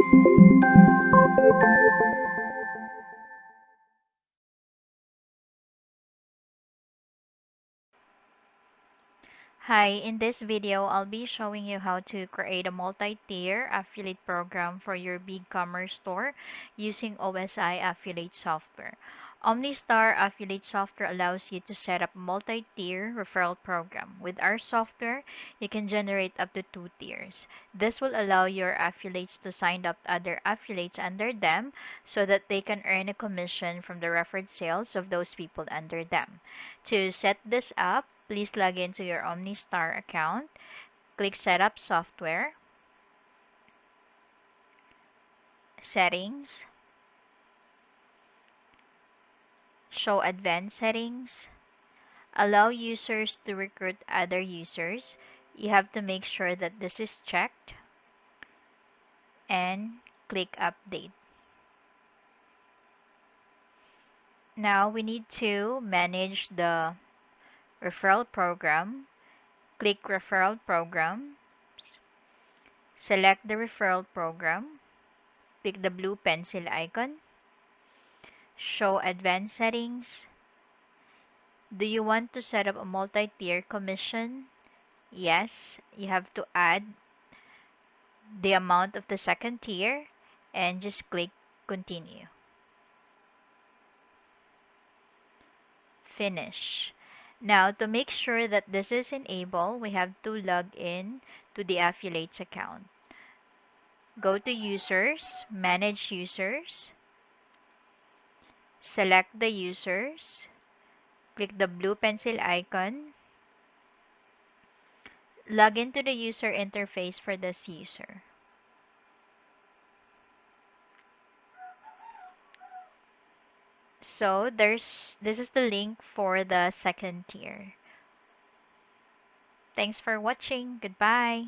Hi, in this video, I'll be showing you how to create a multi-tier affiliate program for your BigCommerce store using OSI affiliate software. OmniStar affiliate software allows you to set up a multi-tier referral program. With our software, you can generate up to 2 tiers. This will allow your affiliates to sign up other affiliates under them so that they can earn a commission from the referred sales of those people under them. To set this up, please log into your OmniStar account. Click Setup Software, Settings, Show Advanced Settings, Allow users to recruit other users. You have to make sure that this is checked and click Update. Now we need to manage the referral program. Click Referral Programs. Select the referral program. Click the blue pencil icon. Show Advanced Settings. Do you want to set up a multi-tier commission? Yes, you have to add the amount of the second tier and just click Continue. Finish. Now, to make sure that this is enabled, we have to log in to the affiliates account. Go to Users, Manage Users, select the users, click the blue pencil icon, log into the user interface for this user. So this is the link for the second tier. Thanks for watching. Goodbye.